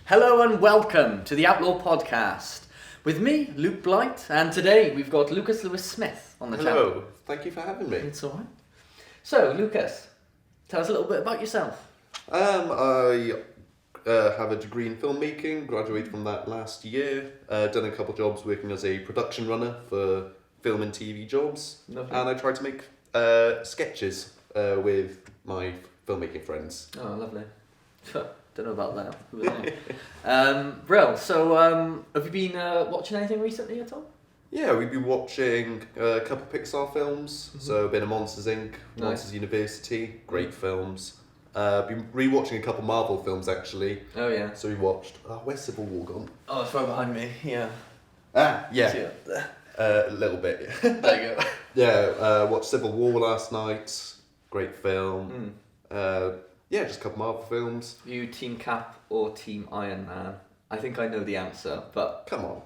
Hello and welcome to the Outlaw podcast with me, Luke Blight, and today we've got Lucas Lewis-Smith on the channel. Hello, thank you for having me. It's alright. So, Lucas, tell us a little bit about yourself. I have a degree in filmmaking, graduated from that last year, done a couple of jobs working as a production runner for film and TV jobs, Lovely. and I tried to make sketches with my filmmaking friends. Oh, lovely. Don't know about that. Who was I? Brill, so have you been watching anything recently at all? Yeah, we've been watching a couple Pixar films, so a bit of Monsters Inc., Nice. Monsters University, great films. Been rewatching a couple Marvel films actually. Oh yeah. So we watched, where's Civil War gone? Oh, it's right behind me, yeah. Yeah, See it there. a little bit. There you go. Yeah, watched Civil War last night, great film. Yeah, just a couple Marvel films. You Team Cap or Team Iron Man? I think I know the answer, but... Come on,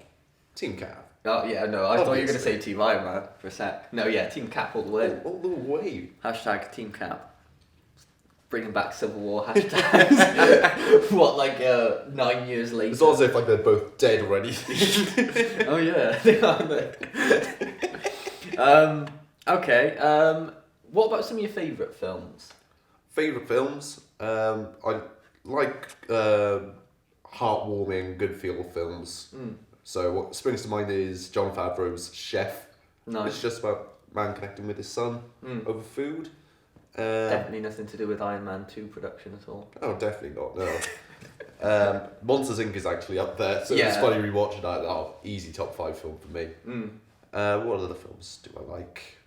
Team Cap. Oh yeah, no, I thought you were going to Obviously. say Team Iron Man for a sec. No, yeah, Team Cap all the way. All the way. Hashtag Team Cap. Bringing back Civil War hashtags. What, like 9 years later? It's not as if like they're both dead or anything. Oh yeah, they are there. Okay, what about some of your favourite films? Favourite films? I like heartwarming, good feel films. So what springs to mind is Jon Favreau's Chef. Nice. It's just about man connecting with his son over food. Definitely nothing to do with Iron Man 2 production at all. Oh, definitely not, no. Monsters Inc. is actually up there, so it's Yeah. funny rewatching that. Oh, easy top 5 film for me. What other films do I like?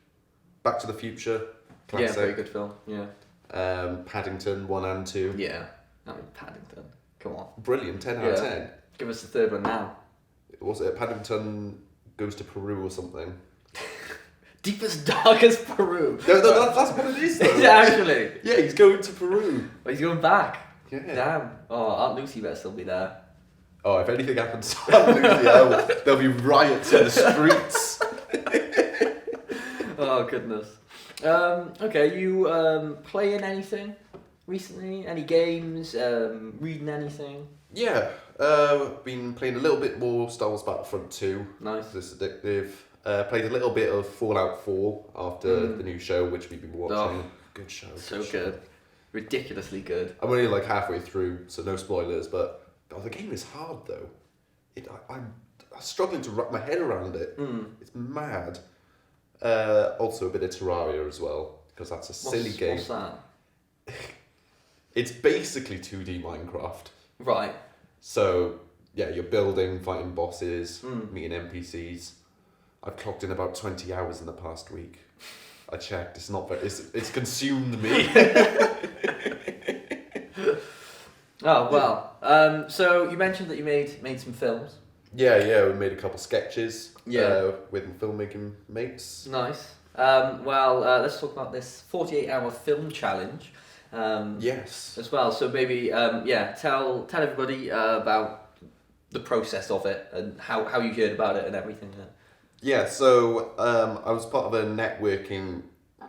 Back to the Future, classic. Yeah, very good film, yeah. Paddington 1 and 2. Yeah, I mean Paddington, come on. Brilliant, 10 out of 10. Give us the third one now. Was it Paddington goes to Peru or something? Deepest, darkest Peru. No, that's what it is though. Is it actually? Yeah, he's going to Peru. Oh, he's going back. Yeah. Damn. Oh, Aunt Lucy better still be there. Oh, if anything happens to Aunt Lucy, there'll be riots in the streets. Oh, goodness. Okay, you playing anything recently? Any games? Reading anything? Yeah, been playing a little bit more Star Wars Battlefront 2. Nice. This addictive. Played a little bit of Fallout 4 after the new show, which we've been watching. Oh, good show. So show. good. Ridiculously good. I'm only like halfway through, so no spoilers. But the game is hard though. I'm struggling to wrap my head around it. It's mad. Also a bit of Terraria as well, because that's a silly game. What's that? It's basically 2D Minecraft. Right. So yeah, you're building, fighting bosses, meeting NPCs. I've clocked in about 20 hours in the past week. I checked. It's not very. It's consumed me. Oh, well. So you mentioned that you made some films. Yeah. We made a couple sketches. Yeah. With filmmaking mates. Nice. Well, let's talk about this 48-hour film challenge. Yes. As well. So maybe, tell everybody about the process of it and how you heard about it and everything. Yeah. So I was part of a networking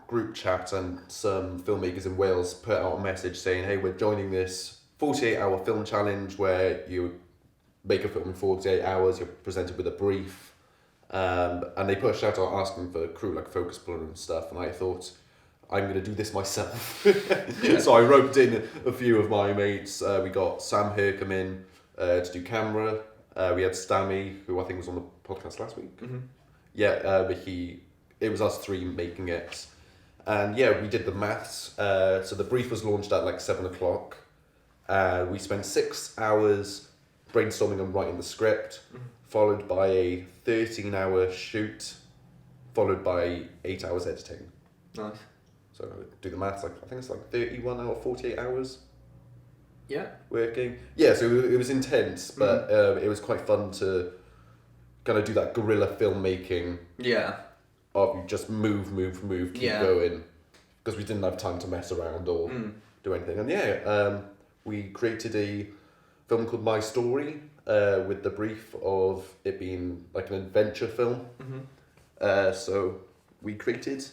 group chat, and some filmmakers in Wales put out a message saying, "Hey, we're joining this 48-hour film challenge where you make a film in 48 hours. You're presented with a brief." And they put a shout out asking for crew like focus blur and stuff, and I thought, I'm going to do this myself. So I roped in a few of my mates. We got Sam Hercom in to do camera. We had Stammy, who I think was on the podcast last week. Yeah, but it was us three making it. And yeah, we did the maths. So the brief was launched at like 7 o'clock. We spent 6 hours brainstorming and writing the script, followed by a 13-hour shoot, followed by 8 hours editing. Nice. So do the maths, I think it's like 31 or 48 hours Yeah. working. Yeah, so it was intense, but it was quite fun to kind of do that guerrilla filmmaking Yeah. of you just move, keep going, because we didn't have time to mess around or do anything. And we created a film called My Story with the brief of it being like an adventure film. So we created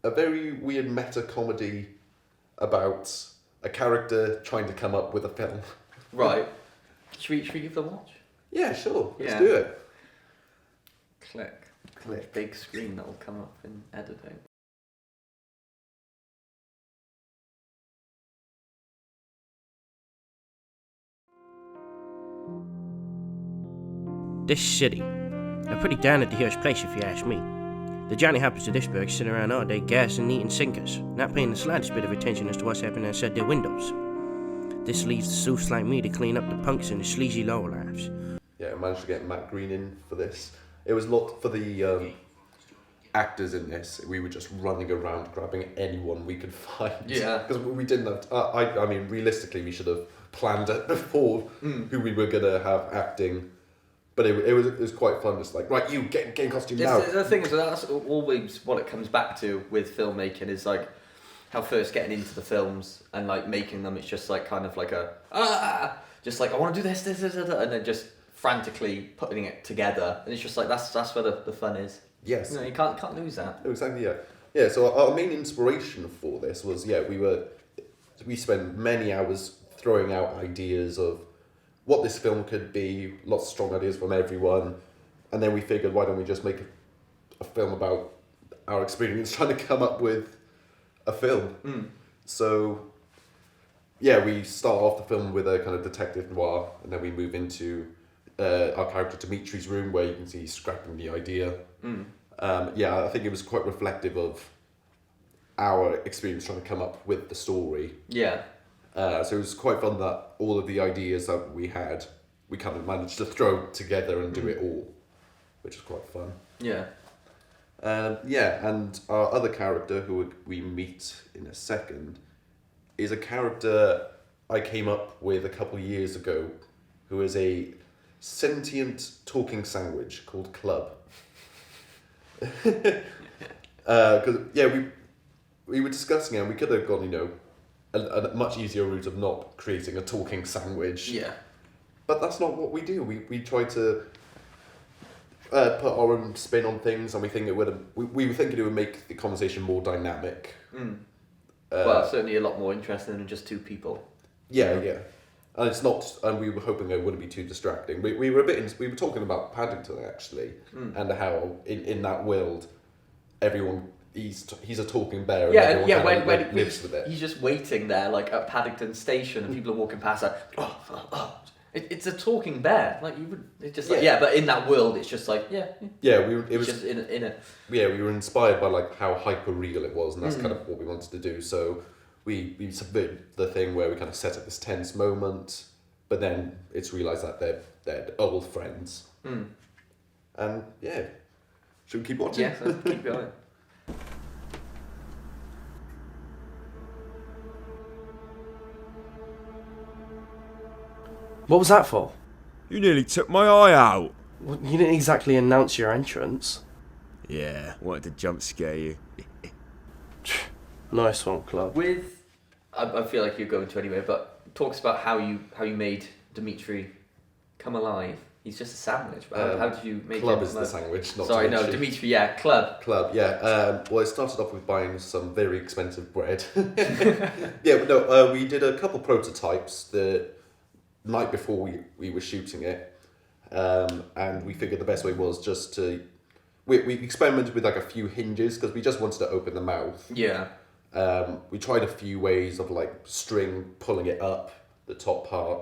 a very weird meta comedy about a character trying to come up with a film. Right. Should we give them a watch? Yeah, sure. Let's Yeah. do it. Click. Big screen that will come up in editing. This city. A pretty down at the hills place if you ask me. The Johnny Hoppers of this burg sit around all day gassing, eating sinkers, not paying the slightest bit of attention as to what's happening outside their windows. This leaves the soofs like me to clean up the punks and the sleazy lowlifes. Yeah, I managed to get Matt Green in for this. It was not for the actors in this. We were just running around grabbing anyone we could find. Yeah. Because we didn't have... I mean, realistically, we should have planned it before who we were going to have acting. But it was quite fun, just like, right, you get in costume now. The thing is, that's always what it comes back to with filmmaking is like how first getting into the films and like making them, it's just like kind of like just like I want to do this, and then just frantically putting it together, and it's just like that's where the fun is. Yes. You know, you can't lose that. Exactly, yeah. Yeah, so our main inspiration for this was, we spent many hours throwing out ideas of what this film could be, lots of strong ideas from everyone, and then we figured, why don't we just make a film about our experience trying to come up with a film. So, yeah, we start off the film with a kind of detective noir, and then we move into our character Dimitri's room, where you can see he's scrapping the idea. I think it was quite reflective of our experience trying to come up with the story. Yeah. So it was quite fun that all of the ideas that we had, we kind of managed to throw together and do it all, which is quite fun. Yeah. And our other character, who we meet in a second, is a character I came up with a couple of years ago, who is a sentient talking sandwich called Club. Because we were discussing it, and we could have gone, a much easier route of not creating a talking sandwich. Yeah. But that's not what we do. We try to put our own spin on things, and we think we were thinking it would make the conversation more dynamic. Well, certainly a lot more interesting than just two people. Yeah. And it's not, and we were hoping it wouldn't be too distracting. We were we were talking about Paddington actually, and how in that world, everyone he's a talking bear. And everyone when lives with it. He's just waiting there, like at Paddington Station, and people are walking past. Like, it's a talking bear. Like you would, it's just like but in that world, it's just like It was just in it. Yeah, we were inspired by like how hyper real it was, and that's kind of what we wanted to do. So we subverted the thing where we kind of set up this tense moment, but then it's realised that they're old friends. And should we keep watching? Yeah, so keep going. What was that for? You nearly took my eye out. Well, you didn't exactly announce your entrance. Yeah, wanted to jump scare you. Nice one, Club. I feel like you're going to anyway, but talks about how you made Dimitri come alive. He's just a sandwich. But how did you make Club him is the sandwich, not Sorry, Dimitri. no, Dimitri. Yeah, Club. Club, yeah. Well, it started off with buying some very expensive bread. We did a couple prototypes the night before we were shooting it, and we figured the best way was just to... We experimented with like a few hinges, because we just wanted to open the mouth. Yeah. We tried a few ways of like string pulling it up, the top part.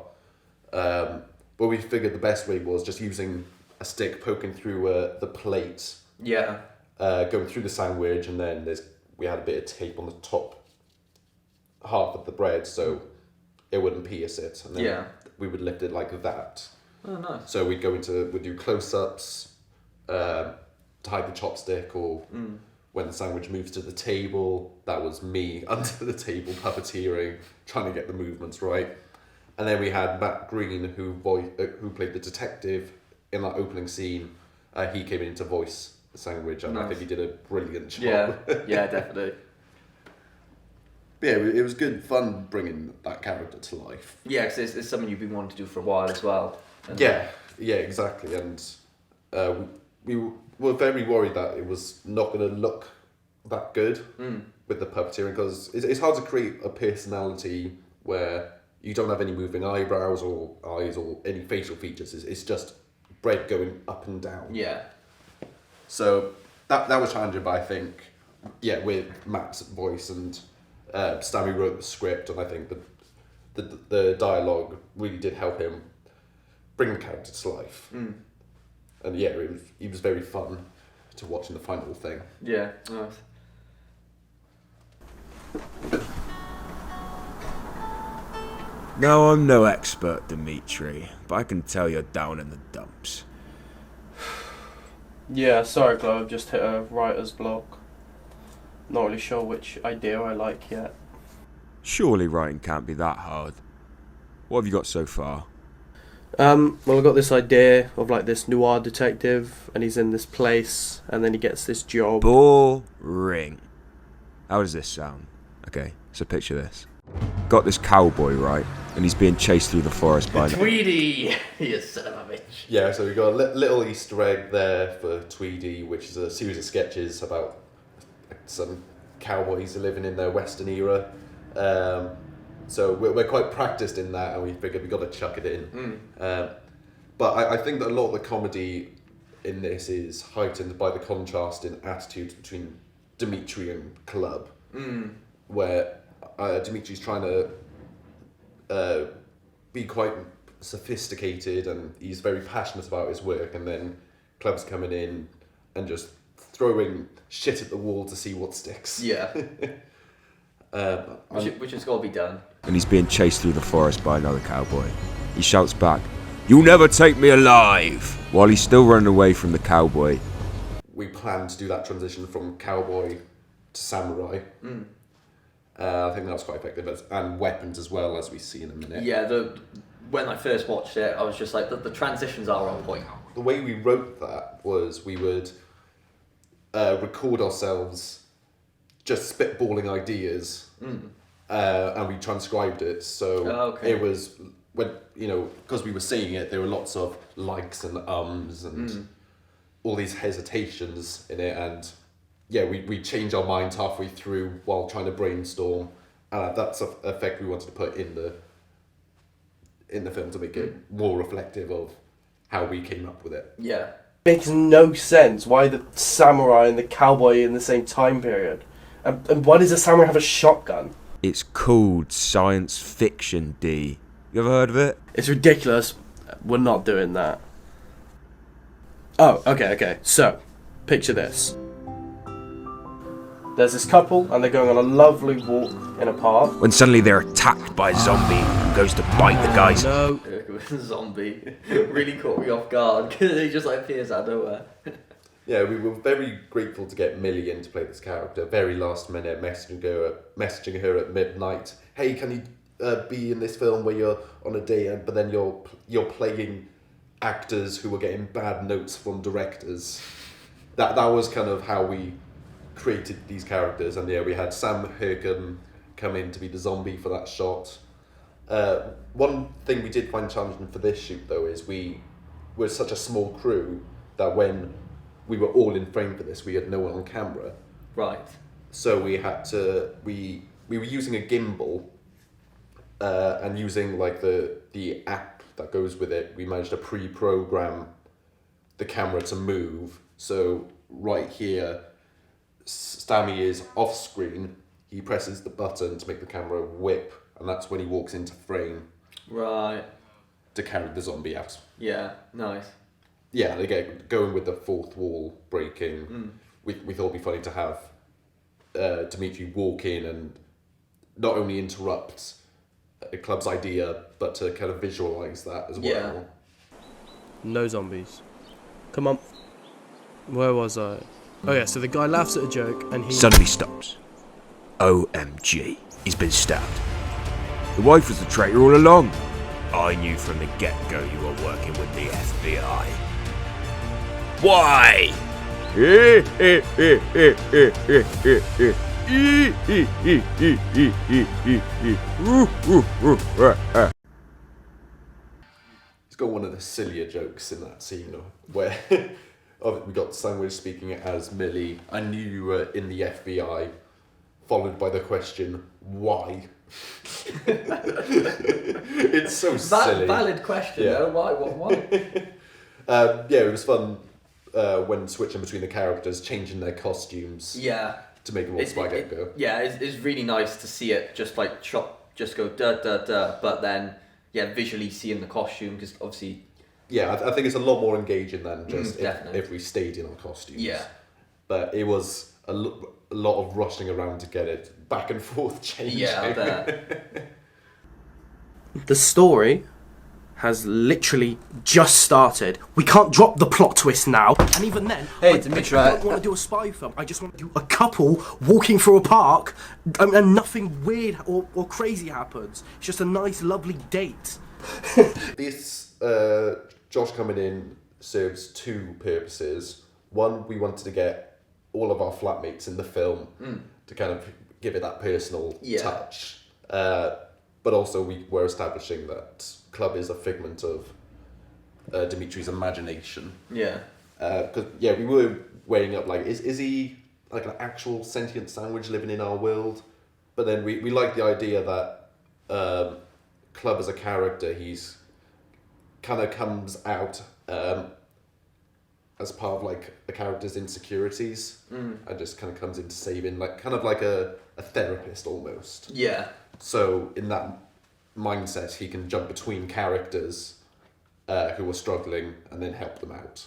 But we figured the best way was just using a stick poking through the plate. Yeah. Going through the sandwich, and then we had a bit of tape on the top half of the bread so it wouldn't pierce it. And then we would lift it like that. Oh, nice. So we'd do close-ups, to hide the chopstick, or when the sandwich moves to the table, that was me under the table puppeteering, trying to get the movements right. And then we had Matt Green, who played the detective in that opening scene. He came in to voice the sandwich, and I think he did a brilliant job. Yeah, definitely. Yeah, it was good fun bringing that character to life. Yeah, because it's something you've been wanting to do for a while as well. And Yeah, exactly. And we were very worried that it was not going to look that good with the puppeteering, because it's hard to create a personality where You don't have any moving eyebrows or eyes or any facial features. It's just bread going up and down. Yeah. So that was challenging, but I think, with Matt's voice and Stan who wrote the script, and I think the dialogue really did help him bring the character to life. And it was very fun to watch in the final thing. Yeah. Nice. Now, I'm no expert, Dimitri, but I can tell you're down in the dumps. Yeah, sorry, Glow, I've just hit a writer's block. Not really sure which idea I like yet. Surely writing can't be that hard. What have you got so far? Well, I got this idea of like this noir detective, and he's in this place, and then he gets this job. Boring. How does this sound? Okay, so picture this. Got this cowboy, right? And he's being chased through the forest by... Tweedy! You son of a bitch. Yeah, so we got a little Easter egg there for Tweedy, which is a series of sketches about some cowboys living in the Western era. So we're quite practiced in that, and we figured we got to chuck it in. But I think that a lot of the comedy in this is heightened by the contrast in attitudes between Dimitri and Club, where Dimitri's trying to be quite sophisticated, and he's very passionate about his work, and then Club's coming in and just throwing shit at the wall to see what sticks. Yeah. Which has got to be done. And he's being chased through the forest by another cowboy. He shouts back, "You'll never take me alive!" while he's still running away from the cowboy. We planned to do that transition from cowboy to samurai. I think that was quite effective, and weapons as well, as we see in a minute. Yeah, when I first watched it, I was just like, the transitions are on point. The way we wrote that was we would record ourselves just spitballing ideas, and we transcribed it. So it was, when because we were saying it, there were lots of likes and ums and all these hesitations in it, and we changed our minds halfway through while trying to brainstorm, and that's an effect we wanted to put in the film to make it more reflective of how we came up with it. Yeah. Makes no sense. Why the samurai and the cowboy in the same time period? And why does the samurai have a shotgun? It's called science fiction, D. You ever heard of it? It's ridiculous. We're not doing that. Oh, okay. So, picture this. There's this couple, and they're going on a lovely walk in a park. When suddenly they're attacked by a zombie who goes to bite the guy's... No. Zombie really caught me off guard because he just appears out of nowhere. Yeah, we were very grateful to get Millie in to play this character. Very last minute, messaging her at midnight. Hey, can you be in this film where you're on a date, but then you're playing actors who were getting bad notes from directors. That was kind of how we created these characters, and we had Sam Hercombe come in to be the zombie for that shot. One thing we did find challenging for this shoot though is we were such a small crew that when we were all in frame for this, we had no one on camera. Right. So we had to we were using a gimbal, and using like the app that goes with it. We managed to pre-program the camera to move. So right here, Stammy is off screen. He presses the button to make the camera whip, and that's when he walks into frame. Right. To carry the zombie out. Yeah. Nice. Yeah, again, going with the fourth wall breaking, we thought it'd be funny to have Dimitri walk in and not only interrupt a club's idea, but to kind of visualise that as well. Yeah. No zombies. Come on. Where was I? Oh yeah, so the guy laughs at a joke and he... Suddenly stops. OMG, he's been stabbed. The wife was the traitor all along. I knew from the get-go you were working with the FBI. Why? He's got one of the sillier jokes in that scene where we got Sandwich speaking as Millie. I knew you were in the FBI, followed by the question, why? It's so silly. Valid question. Yeah. Though. Why? Yeah, it was fun when switching between the characters, changing their costumes Yeah. to make them all swag out go. Yeah, it's really nice to see it just like just go da da da, but then visually seeing the costume because obviously. Yeah, I think it's a lot more engaging than just if we stayed in our costumes. Yeah. But it was a lot of rushing around to get it back and forth changing. Yeah, I bet. The story has literally just started. We can't drop the plot twist now. And even then, Hey, I Dimitri, don't want to do a spy film. I just want to do a couple walking through a park and nothing weird or crazy happens. It's just a nice, lovely date. This Josh coming in serves two purposes. One, we wanted to get all of our flatmates in the film to kind of give it that personal touch. But also we were establishing that Club is a figment of Dimitri's imagination. Yeah. Because we were weighing up like, is he like an actual sentient sandwich living in our world? But then we like the idea that Club as a character, he's kind of comes out as part of like the character's insecurities and just kind of comes into saving, like kind of like a therapist almost. Yeah. So in that mindset, he can jump between characters who are struggling and then help them out.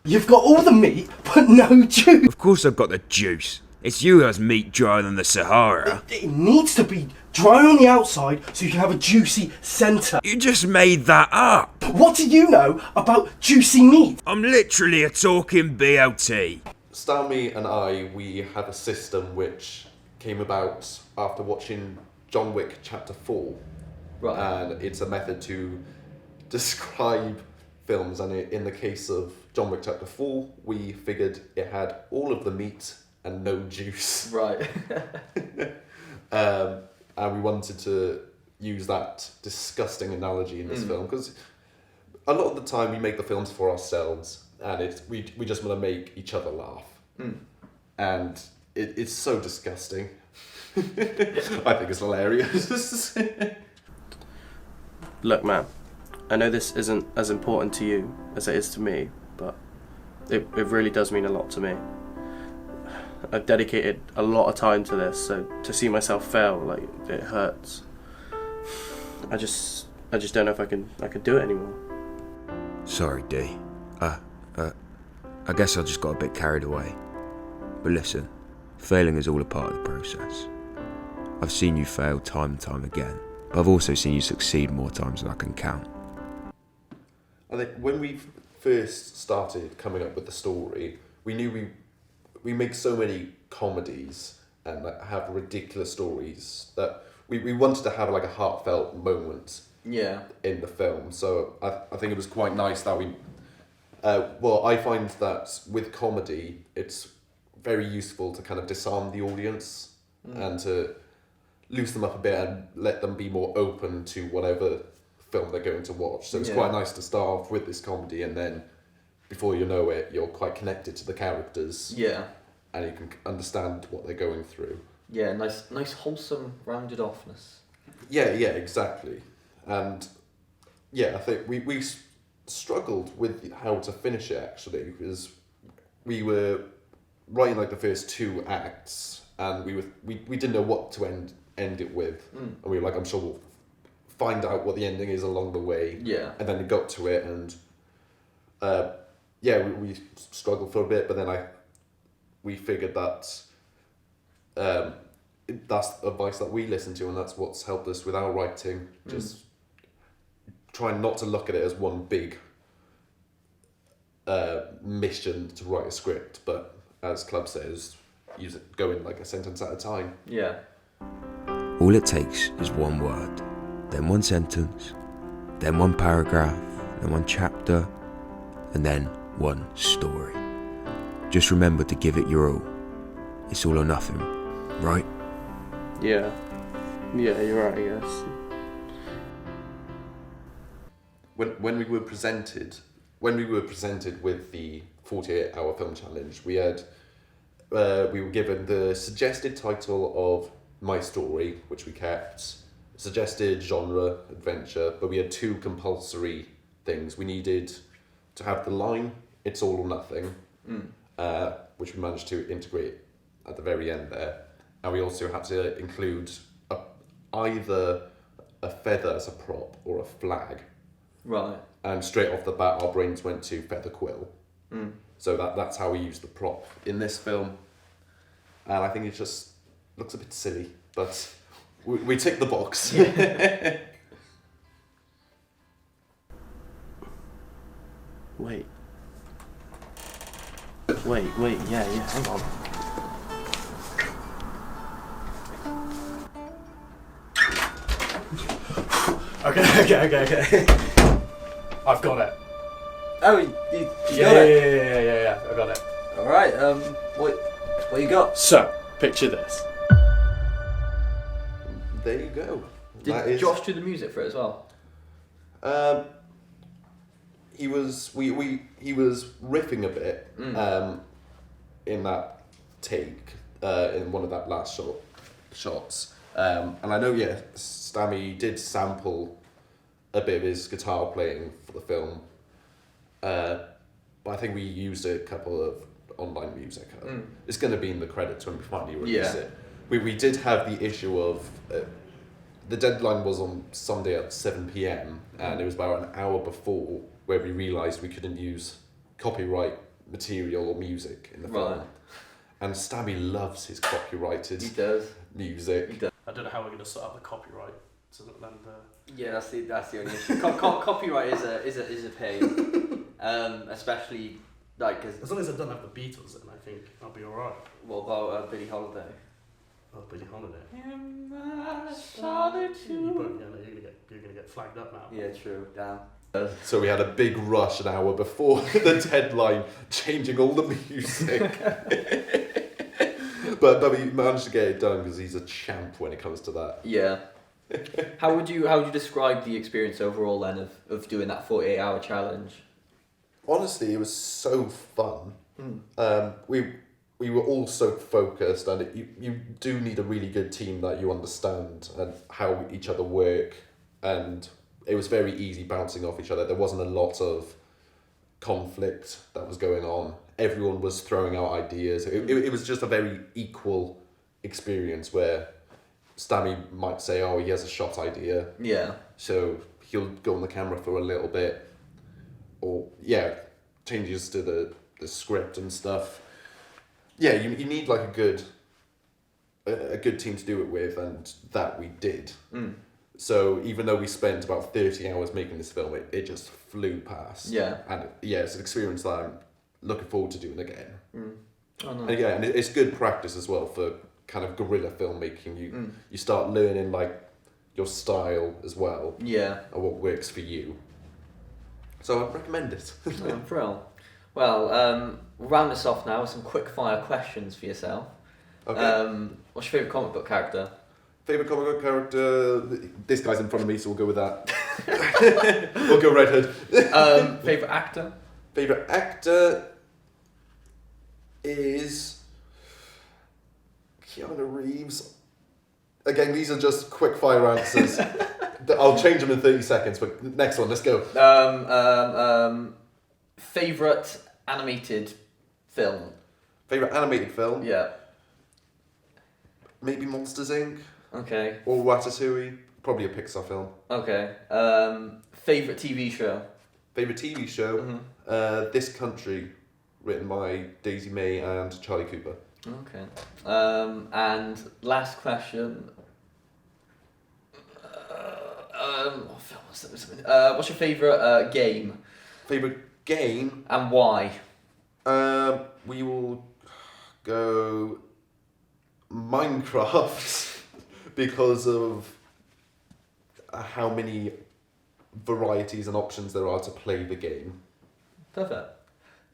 You've got all the meat, but no juice. Of course I've got the juice. It's you who has meat drier than the Sahara. It needs to be dry on the outside so you can have a juicy centre. You just made that up. What do you know about juicy meat? I'm literally a talking BLT. Stanley and I, we have a system which came about after watching John Wick Chapter 4. Right. And it's a method to describe films, and in the case of John Wick Chapter 4, we figured it had all of the meat and no juice. Right. And we wanted to use that disgusting analogy in this film, because a lot of the time we make the films for ourselves, and we just want to make each other laugh. And it's so disgusting. I think it's hilarious. Look, man, I know this isn't as important to you as it is to me, but it really does mean a lot to me. I've dedicated a lot of time to this, so to see myself fail, like, it hurts. I just don't know if I can do it anymore. Sorry, D. I guess I just got a bit carried away. But listen, failing is all a part of the process. I've seen you fail time and time again, but I've also seen you succeed more times than I can count. I think when we first started coming up with the story, we knew we make so many comedies and have ridiculous stories that we wanted to have like a heartfelt moment in the film. So I think it was quite nice that we... I find that with comedy, it's very useful to kind of disarm the audience and to loosen them up a bit and let them be more open to whatever film they're going to watch. So it's quite nice to start off with this comedy, and then before you know it, you're quite connected to the characters. Yeah. And you can understand what they're going through. Yeah, nice wholesome rounded offness. Yeah, exactly. And I think we struggled with how to finish it, actually, because we were writing like the first two acts, and we didn't know what to end it with. And we were like, I'm sure we'll find out what the ending is along the way. Yeah. And then it got to it, and we struggled for a bit, but then we figured that that's advice that we listen to, and that's what's helped us with our writing. Just trying not to look at it as one big mission to write a script, but as Club says, use it going like a sentence at a time. Yeah. All it takes is one word, then one sentence, then one paragraph, then one chapter, and then one story. Just remember to give it your all. It's all or nothing, right? Yeah, you're right, I guess. When we were presented with the 48-hour film challenge, we were given the suggested title of my story, which we kept, suggested genre, adventure, but we had 2 compulsory things. We needed to have the line, it's all or nothing, which we managed to integrate at the very end there. And we also had to include either a feather as a prop or a flag. Right. And straight off the bat, our brains went to feather quill. So that's how we used the prop in this film. And I think it just looks a bit silly, but we tick the box. Wait, yeah, hang on. Okay. I've got it. Oh, you Yeah, got it. yeah. I got it. All right. What you got? So, picture this. There you go. Did Josh do the music for it as well? He was he was riffing a bit in that take in one of that last shots. And I know Stammy did sample a bit of his guitar playing for the film. But I think we used a couple of online music. It's going to be in the credits when we finally release it. We did have the issue of the deadline was on Sunday at 7 p.m. and it was about an hour before where we realised we couldn't use copyright material or music in the film. And Stabby loves his copyrighted music. He does. I don't know how we're going to sort out the copyright. So then Yeah, that's the only issue. Copyright is a pain, especially like cause, as long as I don't have the Beatles in, I think I'll be alright. what about Billie Holiday? Oh, Billie Holiday. In my solitude. You're gonna get flagged up now. Yeah, true. Damn. So we had a big rush an hour before the deadline, changing all the music. but we managed to get it done because he's a champ when it comes to that. Yeah. How would you describe the experience overall then of doing that 48-hour challenge? Honestly, it was so fun. We were all so focused, and you do need a really good team that you understand and how each other work, and it was very easy bouncing off each other. There wasn't a lot of conflict that was going on. Everyone was throwing out ideas. It was just a very equal experience where Stammy might say, oh, he has a shot idea. Yeah. So he'll go on the camera for a little bit, or changes to the script and stuff. Yeah, you need like a good team to do it with, and that we did. So even though we spent about 30 hours making this film, it just flew past. Yeah. And it's an experience that I'm looking forward to doing again. Oh, no. And it's good practice as well for kind of guerrilla filmmaking. You start learning like your style as well. Yeah. And what works for you. So I'd recommend it. Oh, brill. Well, we'll round this off now with some quick fire questions for yourself. Okay. What's your favourite comic book character? Favourite comic book character? This guy's in front of me, so we'll go with that. We'll go Red Hood. Favourite actor? Favourite actor is Keanu Reeves. Again, these are just quick fire answers. I'll change them in 30 seconds, but next one, let's go. Favourite animated film? Favourite animated film? Yeah. Maybe Monsters Inc. Okay. Or Ratatouille. Probably a Pixar film. Okay. Favourite TV show? Favourite TV show? This Country, written by Daisy May and Charlie Cooper. Okay. And last question. What film was that? What's your favourite game? Favourite game? And why? We will go Minecraft because of how many varieties and options there are to play the game. Perfect.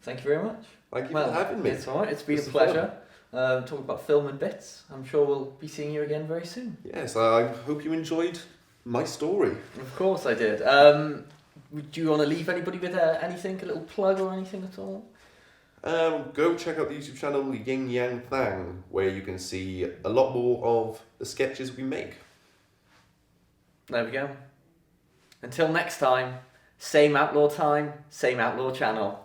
Thank you very much. Thank you for having me. It's alright, it's been This a is pleasure. Talking about film and bits. I'm sure we'll be seeing you again very soon. Yes, I hope you enjoyed my story. Of course I did. Do you want to leave anybody with anything, a little plug or anything at all? go check out the YouTube channel Yin Yang Thang, where you can see a lot more of the sketches we make. There we go. Until next time, same Outlaw time, same Outlaw channel.